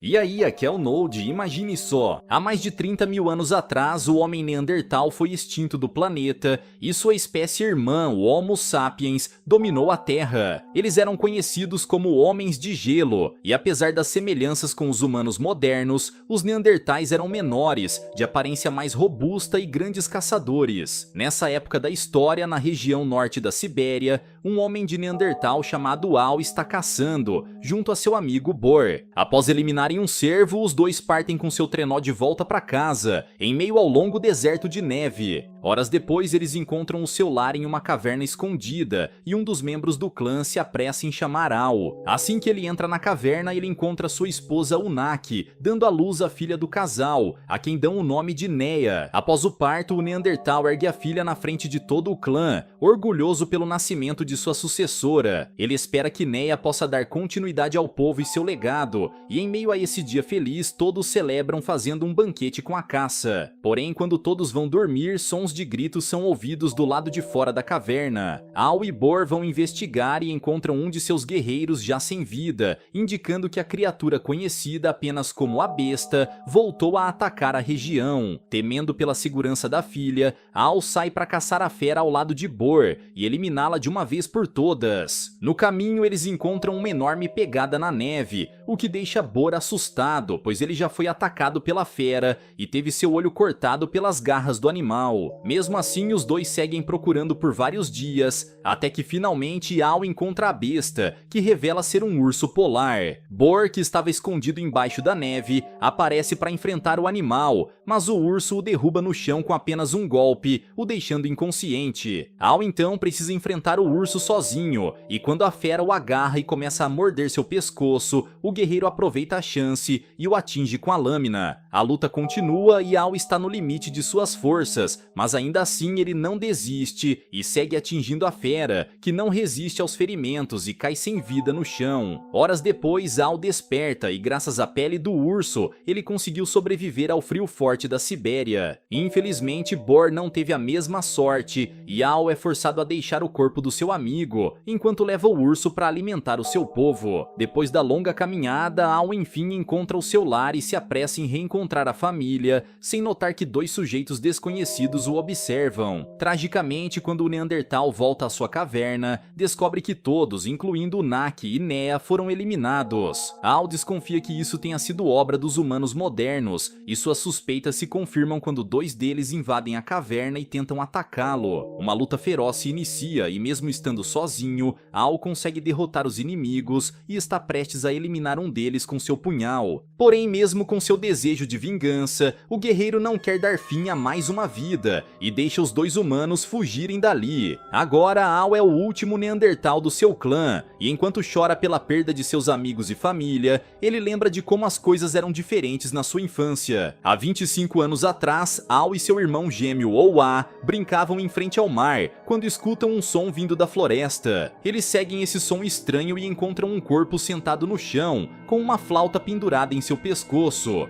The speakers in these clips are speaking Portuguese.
E aí, aqui é o Node, imagine só, há mais de 30 mil anos atrás o homem Neandertal foi extinto do planeta e sua espécie irmã, o Homo sapiens, dominou a Terra. Eles eram conhecidos como homens de gelo, e apesar das semelhanças com os humanos modernos, os Neandertais eram menores, de aparência mais robusta e grandes caçadores. Nessa época da história, na região norte da Sibéria, um homem de Neandertal chamado Al está caçando, junto a seu amigo Bor. Após eliminarem um cervo, os dois partem com seu trenó de volta para casa, em meio ao longo deserto de neve. Horas depois, eles encontram o seu lar em uma caverna escondida, e um dos membros do clã se apressa em chamar Al. Assim que ele entra na caverna, ele encontra sua esposa Unak, dando à luz a filha do casal, a quem dão o nome de Neia. Após o parto, o Neandertal ergue a filha na frente de todo o clã, orgulhoso pelo nascimento de sua sucessora. Ele espera que Neia possa dar continuidade ao povo e seu legado, e em meio a esse dia feliz, todos celebram fazendo um banquete com a caça. Porém, quando todos vão dormir, sons de gritos são ouvidos do lado de fora da caverna. Al e Bor vão investigar e encontram um de seus guerreiros já sem vida, indicando que a criatura conhecida apenas como a Besta voltou a atacar a região. Temendo pela segurança da filha, Al sai para caçar a fera ao lado de Bor e eliminá-la de uma vez por todas. No caminho, eles encontram uma enorme pegada na neve, o que deixa Bor assustado, pois ele já foi atacado pela fera e teve seu olho cortado pelas garras do animal. Mesmo assim, os dois seguem procurando por vários dias, até que finalmente Al encontra a Besta, que revela ser um urso polar. Bor, que estava escondido embaixo da neve, aparece para enfrentar o animal, mas o urso o derruba no chão com apenas um golpe, o deixando inconsciente. Al então precisa enfrentar o urso sozinho, e quando a fera o agarra e começa a morder seu pescoço, o guerreiro aproveita a chance e o atinge com a lâmina. A luta continua e Al está no limite de suas forças, mas ainda assim ele não desiste e segue atingindo a fera, que não resiste aos ferimentos e cai sem vida no chão. Horas depois, Al desperta e graças à pele do urso, ele conseguiu sobreviver ao frio forte da Sibéria. Infelizmente, Bor não teve a mesma sorte e Al é forçado a deixar o corpo do seu amigo, enquanto leva o urso para alimentar o seu povo. Depois da longa caminhada, Al enfim encontra o seu lar e se apressa em reencontrar a família, sem notar que dois sujeitos desconhecidos o observam. Tragicamente, quando o Neandertal volta à sua caverna, descobre que todos, incluindo Unak e Neia, foram eliminados. Al desconfia que isso tenha sido obra dos humanos modernos, e suas suspeitas se confirmam quando dois deles invadem a caverna e tentam atacá-lo. Uma luta feroz se inicia e mesmo estando sozinho, Al consegue derrotar os inimigos e está prestes a eliminar um deles com seu punhal. Porém, mesmo com seu desejo de vingança, o guerreiro não quer dar fim a mais uma vida e deixa os dois humanos fugirem dali. Agora, Al é o último Neandertal do seu clã, e enquanto chora pela perda de seus amigos e família, ele lembra de como as coisas eram diferentes na sua infância. Há 25 anos atrás, Al e seu irmão gêmeo Oa brincavam em frente ao mar, quando escutam um som vindo da floresta. Eles seguem esse som estranho e encontram um corpo sentado no chão, com uma flauta pendurada em seu pescoço.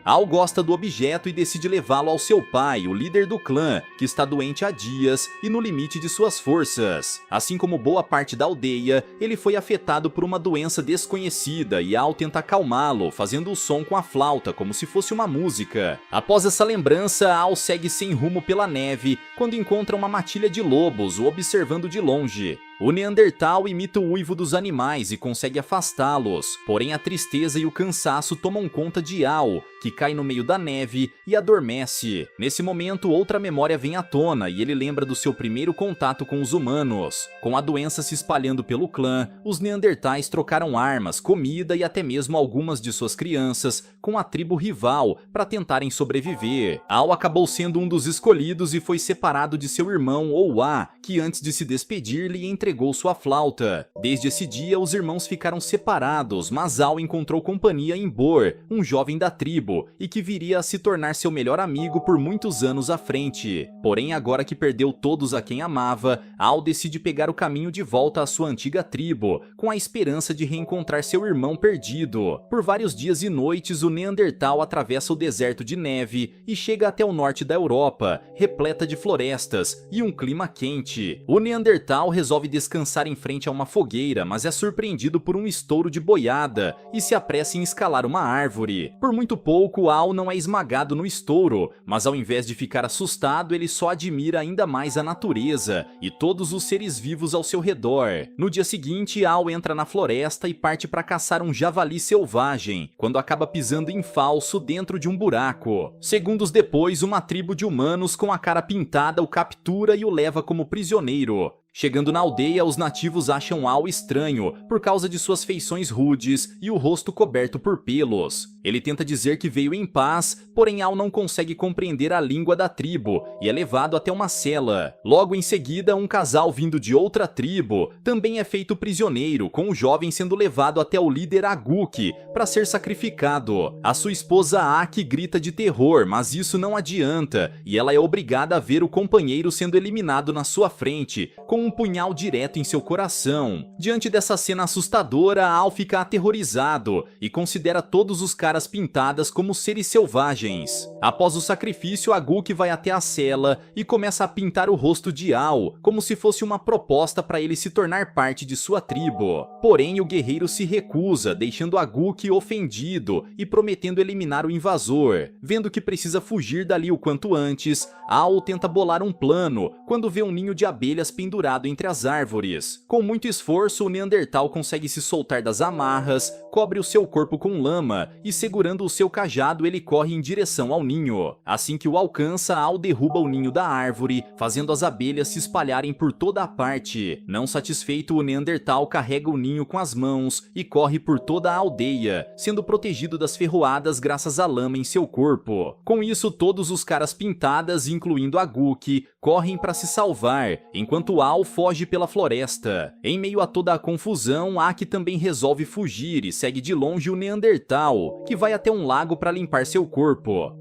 Al gosta do objeto e decide levá-lo ao seu pai, o líder do clã, que está doente há dias e no limite de suas forças. Assim como boa parte da aldeia, ele foi afetado por uma doença desconhecida e Al tenta acalmá-lo, fazendo o som com a flauta como se fosse uma música. Após essa lembrança, Al segue sem rumo pela neve quando encontra uma matilha de lobos o observando de longe. O Neandertal imita o uivo dos animais e consegue afastá-los, porém a tristeza e o cansaço tomam conta de Al, que cai no meio da neve e adormece. Nesse momento, outra memória vem à tona e ele lembra do seu primeiro contato com os humanos. Com a doença se espalhando pelo clã, os Neandertais trocaram armas, comida e até mesmo algumas de suas crianças com a tribo rival para tentarem sobreviver. Al acabou sendo um dos escolhidos e foi separado de seu irmão Oa, que antes de se despedir lhe entregou sua flauta. Desde esse dia, os irmãos ficaram separados, mas Al encontrou companhia em Bor, um jovem da tribo, e que viria a se tornar seu melhor amigo por muitos anos à frente. Porém, agora que perdeu todos a quem amava, Al decide pegar o caminho de volta à sua antiga tribo, com a esperança de reencontrar seu irmão perdido. Por vários dias e noites, o Neandertal atravessa o deserto de neve e chega até o norte da Europa, repleta de florestas e um clima quente. O Neandertal resolve descansar em frente a uma fogueira, mas é surpreendido por um estouro de boiada e se apressa em escalar uma árvore. Por muito pouco, Al não é esmagado no estouro, mas ao invés de ficar assustado, ele só admira ainda mais a natureza e todos os seres vivos ao seu redor. No dia seguinte, Al entra na floresta e parte para caçar um javali selvagem, quando acaba pisando em falso dentro de um buraco. Segundos depois, uma tribo de humanos com a cara pintada o captura e o leva como prisioneiro. Chegando na aldeia, os nativos acham Al estranho por causa de suas feições rudes e o rosto coberto por pelos. Ele tenta dizer que veio em paz, porém Al não consegue compreender a língua da tribo e é levado até uma cela. Logo em seguida, um casal vindo de outra tribo também é feito prisioneiro, com o jovem sendo levado até o líder Aguk para ser sacrificado. A sua esposa Aki grita de terror, mas isso não adianta e ela é obrigada a ver o companheiro sendo eliminado na sua frente, com um punhal direto em seu coração. Diante dessa cena assustadora, Al fica aterrorizado e considera todos os caras pintadas como seres selvagens. Após o sacrifício, Aguk vai até a cela e começa a pintar o rosto de Al, como se fosse uma proposta para ele se tornar parte de sua tribo. Porém, o guerreiro se recusa, deixando Aguk ofendido e prometendo eliminar o invasor. Vendo que precisa fugir dali o quanto antes, Al tenta bolar um plano quando vê um ninho de abelhas pendurado entre as árvores. Com muito esforço, o Neandertal consegue se soltar das amarras, cobre o seu corpo com lama e, segurando o seu cajado, ele corre em direção ao ninho. Assim que o alcança, Al derruba o ninho da árvore, fazendo as abelhas se espalharem por toda a parte. Não satisfeito, o Neandertal carrega o ninho com as mãos e corre por toda a aldeia, sendo protegido das ferroadas graças à lama em seu corpo. Com isso, todos os caras pintadas, incluindo Aguk, correm para se salvar, enquanto Al foge pela floresta. Em meio a toda a confusão, Aki também resolve fugir e segue de longe o Neandertal, que vai até um lago para limpar seu corpo.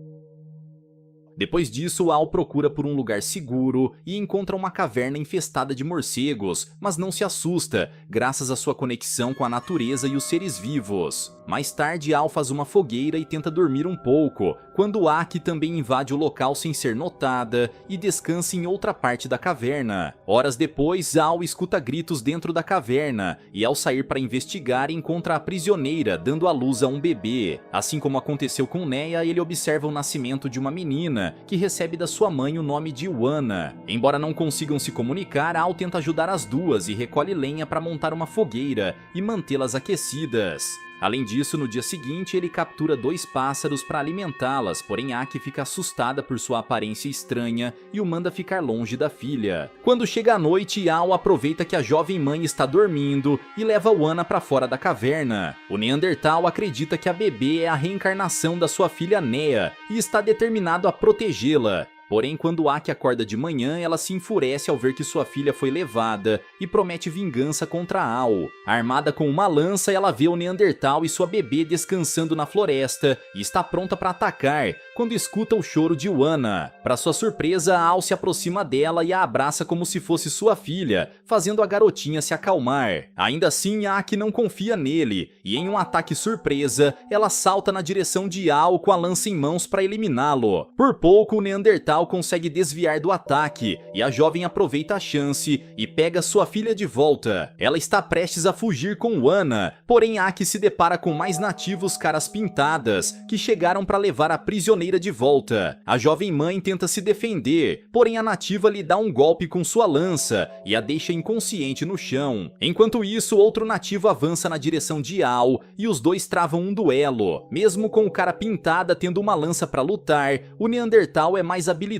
Depois disso, Al procura por um lugar seguro e encontra uma caverna infestada de morcegos, mas não se assusta, graças à sua conexão com a natureza e os seres vivos. Mais tarde, Al faz uma fogueira e tenta dormir um pouco, quando Aki também invade o local sem ser notada e descansa em outra parte da caverna. Horas depois, Al escuta gritos dentro da caverna e, ao sair para investigar, encontra a prisioneira dando à luz a um bebê. Assim como aconteceu com Neia, ele observa o nascimento de uma menina que recebe da sua mãe o nome de Wana. Embora não consigam se comunicar, Al tenta ajudar as duas e recolhe lenha para montar uma fogueira e mantê-las aquecidas. Além disso, no dia seguinte, ele captura 2 pássaros para alimentá-las, porém Aki fica assustada por sua aparência estranha e o manda ficar longe da filha. Quando chega a noite, Al aproveita que a jovem mãe está dormindo e leva Wana para fora da caverna. O Neandertal acredita que a bebê é a reencarnação da sua filha Nea e está determinado a protegê-la. Porém, quando Aki acorda de manhã, ela se enfurece ao ver que sua filha foi levada e promete vingança contra Al. Armada com uma lança, ela vê o Neandertal e sua bebê descansando na floresta e está pronta para atacar, quando escuta o choro de Wana. Para sua surpresa, Al se aproxima dela e a abraça como se fosse sua filha, fazendo a garotinha se acalmar. Ainda assim, Aki não confia nele e, em um ataque surpresa, ela salta na direção de Al com a lança em mãos para eliminá-lo. Por pouco, o Neandertal consegue desviar do ataque e a jovem aproveita a chance e pega sua filha de volta. Ela está prestes a fugir com Wana, porém Aki se depara com mais nativos caras pintadas que chegaram para levar a prisioneira de volta. A jovem mãe tenta se defender, porém a nativa lhe dá um golpe com sua lança e a deixa inconsciente no chão. Enquanto isso, outro nativo avança na direção de Al e os dois travam um duelo. Mesmo com o cara pintada tendo uma lança para lutar, o Neandertal é mais habilidoso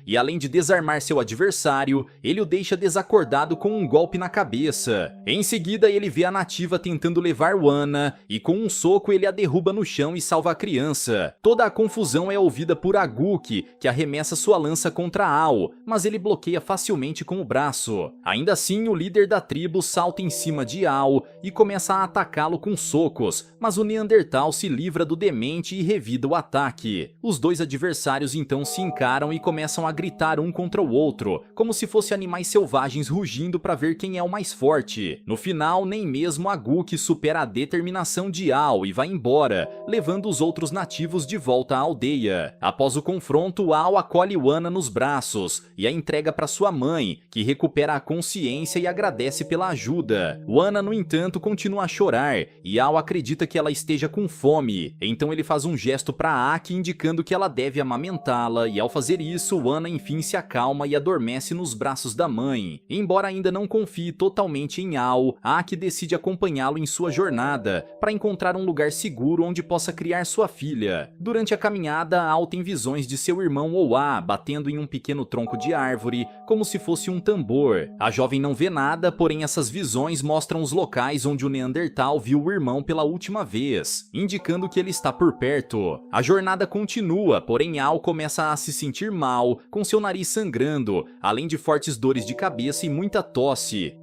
e, além de desarmar seu adversário, ele o deixa desacordado com um golpe na cabeça. Em seguida, ele vê a nativa tentando levar Wana e, com um soco, ele a derruba no chão e salva a criança. Toda a confusão é ouvida por Aguk, que arremessa sua lança contra Al, mas ele bloqueia facilmente com o braço. Ainda assim, o líder da tribo salta em cima de Al e começa a atacá-lo com socos, mas o Neandertal se livra do demente e revida o ataque. Os dois adversários então se encaram cercaram e começam a gritar um contra o outro, como se fossem animais selvagens rugindo para ver quem é o mais forte. No final, nem mesmo a Guk supera a determinação de Ao e vai embora, levando os outros nativos de volta à aldeia. Após o confronto, Ao acolhe Wana nos braços e a entrega para sua mãe, que recupera a consciência e agradece pela ajuda. Wana, no entanto, continua a chorar e Ao acredita que ela esteja com fome, então ele faz um gesto para Aki indicando que ela deve amamentá-la, e ao fazer isso, Wana enfim se acalma e adormece nos braços da mãe. Embora ainda não confie totalmente em Ao, Aki decide acompanhá-lo em sua jornada para encontrar um lugar seguro onde possa criar sua filha. Durante a caminhada, Ao tem visões de seu irmão Oa batendo em um pequeno tronco de árvore, como se fosse um tambor. A jovem não vê nada, porém essas visões mostram os locais onde o Neandertal viu o irmão pela última vez, indicando que ele está por perto. A jornada continua, porém Ao começa a se sentir mal, com seu nariz sangrando, além de fortes dores de cabeça e muita tosse.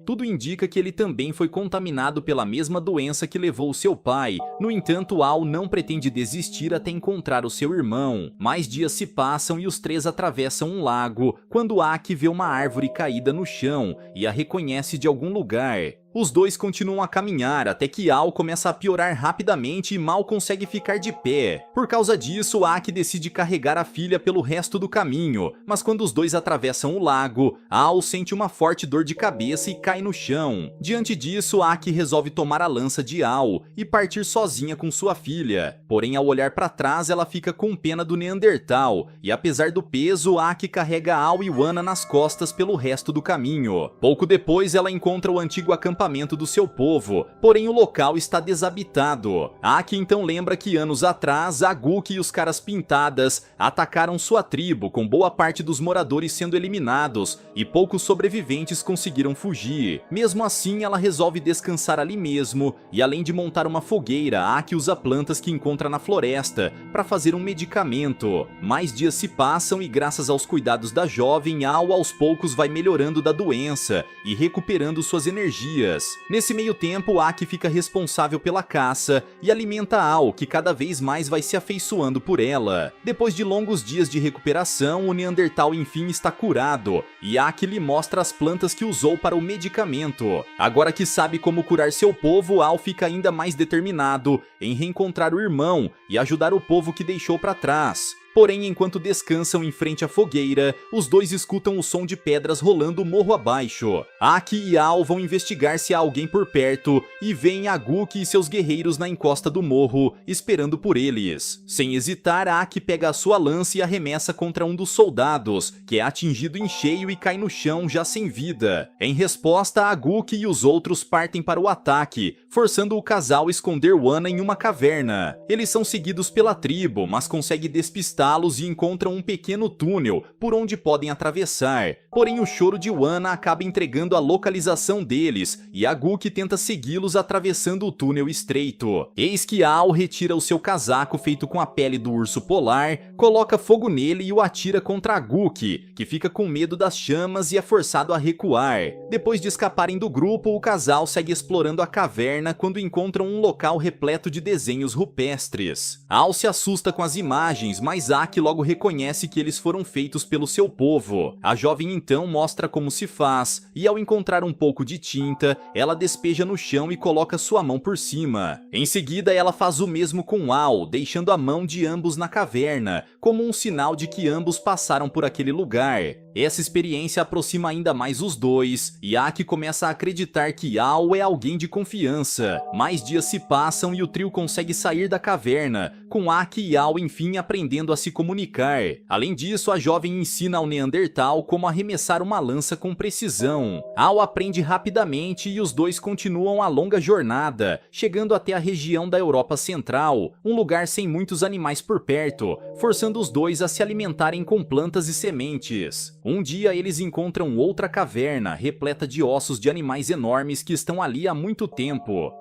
Tudo indica que ele também foi contaminado pela mesma doença que levou seu pai. No entanto, Ao não pretende desistir até encontrar o seu irmão. Mais dias se passam e os três atravessam um lago, quando Aki vê uma árvore caída no chão e a reconhece de algum lugar. Os dois continuam a caminhar até que Ao começa a piorar rapidamente e mal consegue ficar de pé. Por causa disso, Aki decide carregar a filha pelo resto do caminho, mas quando os dois atravessam o lago, Ao sente uma forte dor de cabeça e cai no chão. Diante disso, Aki resolve tomar a lança de Ao e partir sozinha com sua filha. Porém, ao olhar para trás, ela fica com pena do Neandertal, e apesar do peso, Aki carrega Ao e Wana nas costas pelo resto do caminho. Pouco depois, ela encontra o antigo acampamento do seu povo, porém o local está desabitado. Aki então lembra que anos atrás, a Guk e os Caras Pintadas atacaram sua tribo, com boa parte dos moradores sendo eliminados, e poucos sobreviventes conseguiram fugir. Mesmo assim, ela resolve descansar ali mesmo, e além de montar uma fogueira, Aki usa plantas que encontra na floresta para fazer um medicamento. Mais dias se passam e graças aos cuidados da jovem, Ao aos poucos vai melhorando da doença e recuperando suas energias. Nesse meio tempo, Aki fica responsável pela caça e alimenta Ao, que cada vez mais vai se afeiçoando por ela. Depois de longos dias de recuperação, o Neandertal enfim está curado, e Aki lhe mostra as plantas que usou para o medicamento. Agora que sabe como curar seu povo, Ao fica ainda mais determinado em reencontrar o irmão e ajudar o povo que deixou para trás. Porém, enquanto descansam em frente à fogueira, os dois escutam o som de pedras rolando morro abaixo. Aki e Ao vão investigar se há alguém por perto e veem a Guk e seus guerreiros na encosta do morro, esperando por eles. Sem hesitar, Aki pega a sua lança e arremessa contra um dos soldados, que é atingido em cheio e cai no chão já sem vida. Em resposta, a Guk e os outros partem para o ataque, forçando o casal a esconder Wana em uma caverna. Eles são seguidos pela tribo, mas conseguem despistar e encontram um pequeno túnel por onde podem atravessar. Porém, o choro de Wana acaba entregando a localização deles e a Guk tenta segui-los atravessando o túnel estreito. Eis que Ao retira o seu casaco feito com a pele do urso polar, coloca fogo nele e o atira contra a Guk, que fica com medo das chamas e é forçado a recuar. Depois de escaparem do grupo, o casal segue explorando a caverna quando encontram um local repleto de desenhos rupestres. Ao se assusta com as imagens, mas Aki logo reconhece que eles foram feitos pelo seu povo. A jovem então mostra como se faz, e ao encontrar um pouco de tinta, ela despeja no chão e coloca sua mão por cima. Em seguida, ela faz o mesmo com Ao, deixando a mão de ambos na caverna, como um sinal de que ambos passaram por aquele lugar. Essa experiência aproxima ainda mais os dois, e Aki começa a acreditar que Ao é alguém de confiança. Mais dias se passam e o trio consegue sair da caverna, com Aki e Ao enfim aprendendo a se comunicar. Além disso, a jovem ensina ao Neandertal como arremessar uma lança com precisão. Ao aprende rapidamente e os dois continuam a longa jornada, chegando até a região da Europa Central, um lugar sem muitos animais por perto, forçando os dois a se alimentarem com plantas e sementes. Um dia eles encontram outra caverna, repleta de ossos de animais enormes que estão ali há muito tempo.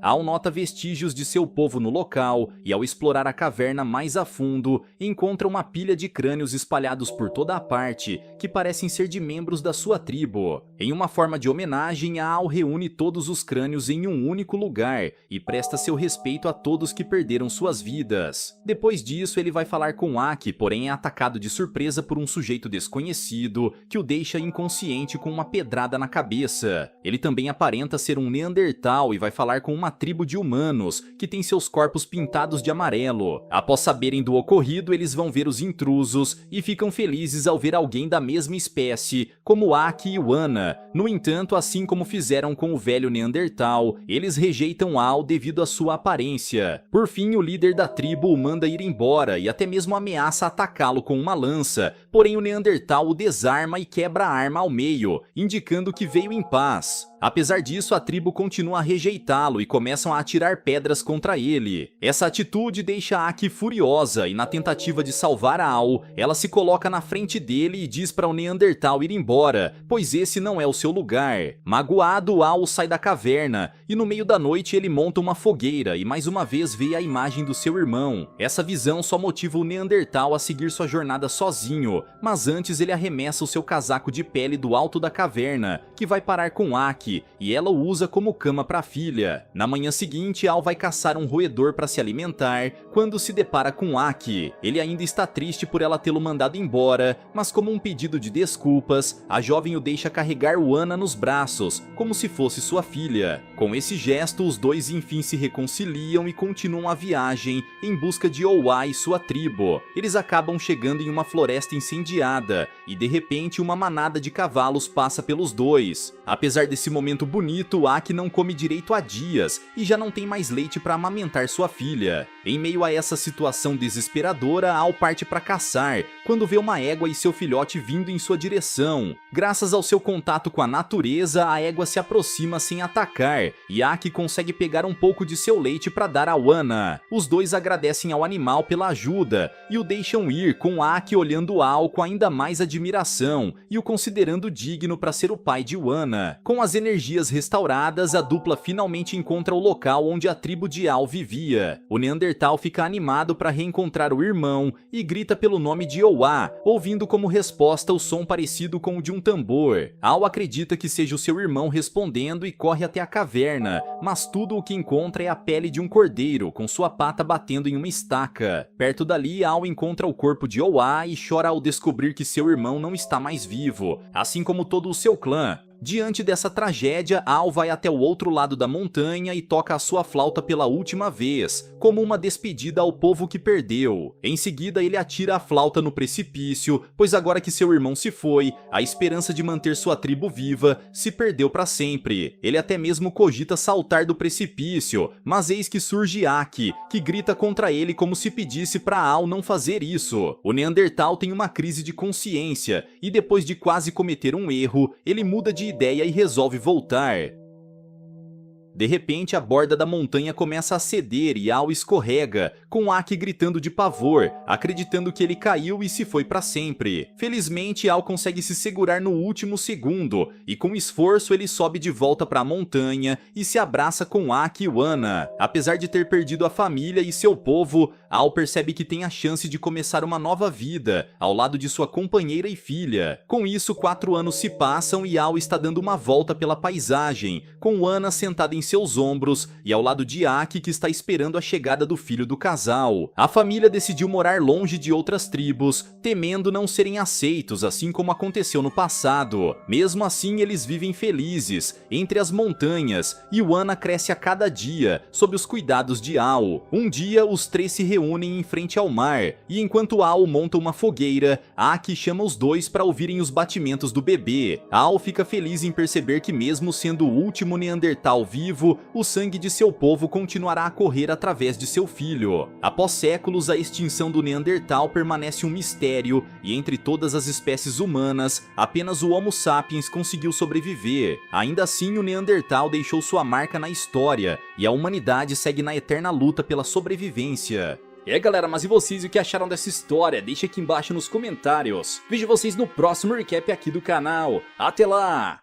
Al nota vestígios de seu povo no local e, ao explorar a caverna mais a fundo, encontra uma pilha de crânios espalhados por toda a parte que parecem ser de membros da sua tribo. Em uma forma de homenagem, Al reúne todos os crânios em um único lugar e presta seu respeito a todos que perderam suas vidas. Depois disso, ele vai falar com Aki, porém é atacado de surpresa por um sujeito desconhecido que o deixa inconsciente com uma pedrada na cabeça. Ele também aparenta ser um Neandertal e vai falar com uma tribo de humanos que tem seus corpos pintados de amarelo. Após saberem do ocorrido, eles vão ver os intrusos e ficam felizes ao ver alguém da mesma espécie, como Aki e Wana. No entanto, assim como fizeram com o velho Neandertal, eles rejeitam Al devido à sua aparência. Por fim, o líder da tribo o manda ir embora e até mesmo ameaça atacá-lo com uma lança, porém o Neandertal o desarma e quebra a arma ao meio, indicando que veio em paz. Apesar disso, a tribo continua a rejeitá-lo e começam a atirar pedras contra ele. Essa atitude deixa Aki furiosa e, na tentativa de salvar a Al, ela se coloca na frente dele e diz para o Neandertal ir embora, pois esse não é o seu lugar. Magoado, Al sai da caverna e no meio da noite ele monta uma fogueira e mais uma vez vê a imagem do seu irmão. Essa visão só motiva o Neandertal a seguir sua jornada sozinho, mas antes ele arremessa o seu casaco de pele do alto da caverna, que vai parar com Aki, e ela o usa como cama para a filha. Na manhã seguinte, Al vai caçar um roedor para se alimentar quando se depara com Aki. Ele ainda está triste por ela tê-lo mandado embora, mas como um pedido de desculpas, a jovem o deixa carregar Wana nos braços, como se fosse sua filha. Com esse gesto, os dois enfim se reconciliam e continuam a viagem em busca de Owa e sua tribo. Eles acabam chegando em uma floresta incendiada e de repente uma manada de cavalos passa pelos dois. Apesar desse momento bonito, Aki não come direito há dias e já não tem mais leite para amamentar sua filha. Em meio a essa situação desesperadora, Al parte para caçar, quando vê uma égua e seu filhote vindo em sua direção. Graças ao seu contato com a natureza, a égua se aproxima sem atacar, e Aki consegue pegar um pouco de seu leite para dar a Wana. Os dois agradecem ao animal pela ajuda e o deixam ir, com Aki olhando Al com ainda mais admiração e o considerando digno para ser o pai de Wana. Com as energias restauradas, a dupla finalmente encontra o local onde a tribo de Al vivia. O Neandertal fica animado para reencontrar o irmão e grita pelo nome de Owa, ouvindo como resposta o som parecido com o de um tambor. Al acredita que seja o seu irmão respondendo e corre até a caverna, mas tudo o que encontra é a pele de um cordeiro, com sua pata batendo em uma estaca. Perto dali, Al encontra o corpo de Owa e chora ao descobrir que seu irmão não está mais vivo, assim como todo o seu clã. Diante dessa tragédia, Al vai até o outro lado da montanha e toca a sua flauta pela última vez, como uma despedida ao povo que perdeu. Em seguida, ele atira a flauta no precipício, pois agora que seu irmão se foi, a esperança de manter sua tribo viva se perdeu para sempre. Ele até mesmo cogita saltar do precipício, mas eis que surge Aki, que grita contra ele como se pedisse para Al não fazer isso. O Neandertal tem uma crise de consciência e, depois de quase cometer um erro, ele muda de ideia e resolve voltar. De repente, a borda da montanha começa a ceder e Al escorrega, com Aki gritando de pavor, acreditando que ele caiu e se foi para sempre. Felizmente, Al consegue se segurar no último segundo, e com esforço ele sobe de volta para a montanha e se abraça com Aki e Wana. Apesar de ter perdido a família e seu povo, Al percebe que tem a chance de começar uma nova vida, ao lado de sua companheira e filha. Com isso, 4 anos se passam e Al está dando uma volta pela paisagem, com Wana sentada em seus ombros e ao lado de Aki, que está esperando a chegada do filho do casal. A família decidiu morar longe de outras tribos, temendo não serem aceitos, assim como aconteceu no passado. Mesmo assim, eles vivem felizes, entre as montanhas, e Wana cresce a cada dia, sob os cuidados de Al. Um dia, os três se reúnem em frente ao mar, e enquanto Al monta uma fogueira, Aki chama os dois para ouvirem os batimentos do bebê. Al fica feliz em perceber que, mesmo sendo o último Neandertal vivo, o sangue de seu povo continuará a correr através de seu filho. Após séculos, a extinção do Neandertal permanece um mistério, e entre todas as espécies humanas, apenas o Homo sapiens conseguiu sobreviver. Ainda assim, o Neandertal deixou sua marca na história, e a humanidade segue na eterna luta pela sobrevivência. Galera, mas e vocês, o que acharam dessa história? Deixa aqui embaixo nos comentários. Vejo vocês no próximo recap aqui do canal. Até lá!